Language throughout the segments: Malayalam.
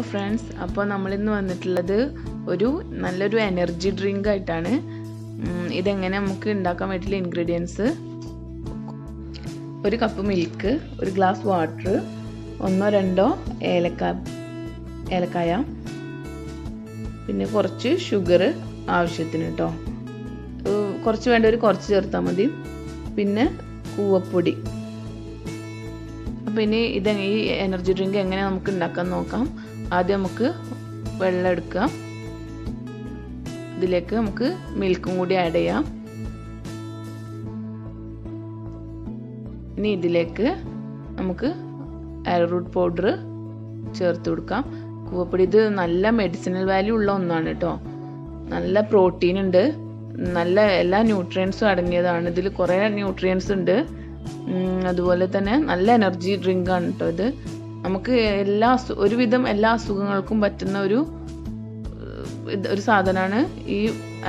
ഫ്രണ്ട്സ്, അപ്പോൾ നമ്മളിന്ന് വന്നിട്ടുള്ളത് നല്ലൊരു എനർജി ഡ്രിങ്ക് ആയിട്ടാണ്. ഇതെങ്ങനെ നമുക്ക് ഉണ്ടാക്കാൻ പറ്റില്ല ഇൻഗ്രീഡിയൻസ്: ഒരു കപ്പ് മിൽക്ക്, ഒരു ഗ്ലാസ് വാട്ടർ, 1-2 ഏലക്കായ, പിന്നെ കുറച്ച് ഷുഗർ ആവശ്യത്തിന് കേട്ടോ. കുറച്ച് വേണ്ടവർ കുറച്ച് ചേർത്താൽ മതി. പിന്നെ കൂവപ്പൊടി. അപ്പോൾ ഇനി ഈ എനർജി ഡ്രിങ്ക് എങ്ങനെ നമുക്ക് ഉണ്ടാക്കാൻ നോക്കാം. ആദ്യം നമുക്ക് വെള്ളം എടുക്കാം. ഇതിലേക്ക് നമുക്ക് മിൽക്കും കൂടി ആഡ് ചെയ്യാം. ഇനി ഇതിലേക്ക് നമുക്ക് അരറൂട്ട് പൗഡർ ചേർത്ത് കൊടുക്കാം. കൂവപ്പൊടി ഇത് നല്ല മെഡിസിനൽ വാല്യൂ ഉള്ള ഒന്നാണ് കേട്ടോ. നല്ല പ്രോട്ടീൻ ഉണ്ട്, നല്ല എല്ലാ ന്യൂട്രിയൻസും അടങ്ങിയതാണ്. ഇതിൽ കുറേ ന്യൂട്രിയൻസ് ഉണ്ട്. അതുപോലെ തന്നെ നല്ല എനർജി ഡ്രിങ്ക് ആണ് കേട്ടോ ഇത്. നമുക്ക് ഒരുവിധം എല്ലാ അസുഖങ്ങൾക്കും പറ്റുന്ന ഒരു സാധനമാണ് ഈ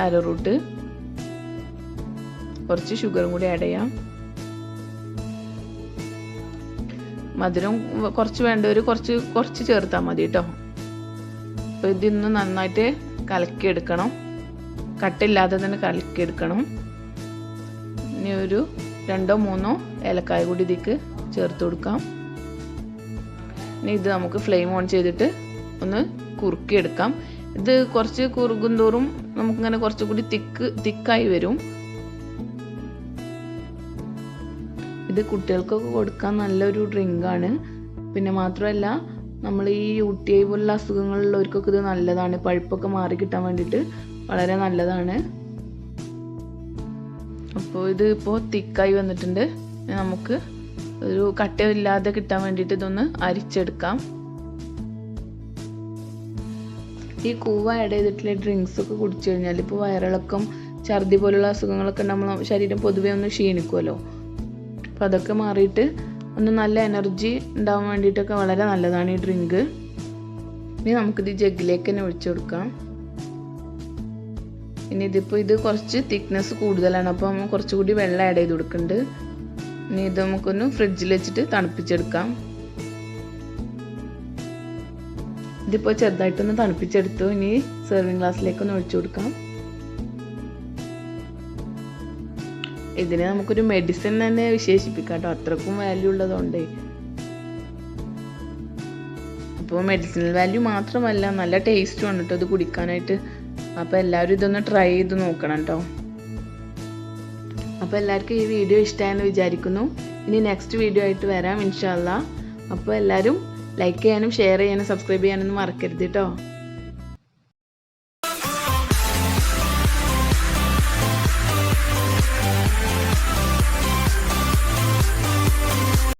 അരറൂട്ട്. കുറച്ച് ഷുഗറും കൂടി ആഡ് ചെയ്യാം. മധുരം കുറച്ച് വേണ്ടവർ കുറച്ച് ചേർത്താൽ മതി കേട്ടോ. അപ്പോൾ ഇതിന്ന് നന്നായിട്ട് കലക്കിയെടുക്കണം. കട്ടില്ലാതെ തന്നെ കലക്കിയെടുക്കണം. ഇനി ഒരു 2-3 ഏലക്കായ കൂടി ഇതിലേക്ക് ചേർത്ത് കൊടുക്കാം. ഇനി ഇത് നമുക്ക് ഫ്ലെയിം ഓൺ ചെയ്തിട്ട് ഒന്ന് കുറുക്കിയെടുക്കാം. ഇത് കുറച്ച് കുറുകും തോറും നമുക്കിങ്ങനെ കുറച്ചുകൂടി തിക്കായി വരും. ഇത് കുട്ടികൾക്കൊക്കെ കൊടുക്കാൻ നല്ലൊരു ഡ്രിങ്കാണ്. പിന്നെ മാത്രമല്ല, നമ്മൾ ഈ UTI പോലുള്ള അസുഖങ്ങളുള്ളവർക്കൊക്കെ ഇത് നല്ലതാണ്. പഴുപ്പൊക്കെ മാറി കിട്ടാൻ വേണ്ടിയിട്ട് വളരെ നല്ലതാണ്. അപ്പോൾ ഇതിപ്പോൾ തിക്കായി വന്നിട്ടുണ്ട്. നമുക്ക് ഒരു കട്ടയില്ലാതെ കിട്ടാൻ വേണ്ടിയിട്ട് ഇതൊന്ന് അരിച്ചെടുക്കാം. ഈ കൂവ ആഡ് ചെയ്തിട്ടുള്ള ഡ്രിങ്ക്സ് ഒക്കെ കുടിച്ചു കഴിഞ്ഞാൽ ഇപ്പോൾ വയറിളക്കം, ഛർദി പോലുള്ള അസുഖങ്ങളൊക്കെ നമ്മൾ ശരീരം പൊതുവെ ഒന്ന് ക്ഷീണിക്കുമല്ലോ. അപ്പോൾ അതൊക്കെ മാറിയിട്ട് ഒന്ന് നല്ല എനർജി ഉണ്ടാവാൻ വേണ്ടിയിട്ടൊക്കെ വളരെ നല്ലതാണ് ഈ ഡ്രിങ്ക്. ഇനി നമുക്കിത് ജഗ്ഗിലേക്ക് തന്നെ ഒഴിച്ചു കൊടുക്കാം. ഇനി ഇത് കുറച്ച് തിക്നെസ് കൂടുതലാണ്, അപ്പോൾ നമ്മൾ കുറച്ചുകൂടി വെള്ളം ആഡ് ചെയ്ത് കൊടുക്കുന്നുണ്ട്. ഇനി ഇത് നമുക്കൊന്ന് ഫ്രിഡ്ജിൽ വെച്ചിട്ട് തണുപ്പിച്ചെടുക്കാം. ഇതിപ്പോൾ ചെറുതായിട്ടൊന്ന് തണുപ്പിച്ചെടുത്തു. ഇനി സെർവിങ് ഗ്ലാസ്സിലേക്കൊന്ന് ഒഴിച്ചു കൊടുക്കാം. ഇതിനെ നമുക്കൊരു മെഡിസിൻ തന്നെ വിശേഷിപ്പിക്കാം കേട്ടോ, അത്രക്കും വാല്യൂ ഉള്ളതുകൊണ്ടേ. അപ്പോൾ മെഡിസിനൽ വാല്യൂ മാത്രമല്ല, നല്ല ടേസ്റ്റും ഉണ്ട് കേട്ടോ ഇത് കുടിക്കാനായിട്ട്. അപ്പോൾ എല്ലാവരും ഇതൊന്ന് ട്രൈ ചെയ്ത് നോക്കണം കേട്ടോ. അപ്പോൾ എല്ലാവർക്കും ഈ വീഡിയോ ഇഷ്ടമായെന്ന് വിചാരിക്കുന്നു. ഇനി നെക്സ്റ്റ് വീഡിയോ ആയിട്ട് വരാം ഇൻഷാ അല്ലാ. അപ്പോൾ എല്ലാവരും ലൈക്ക് ചെയ്യാനും ഷെയർ ചെയ്യാനും സബ്സ്ക്രൈബ് ചെയ്യാനൊന്നും മറക്കരുത് കേട്ടോ.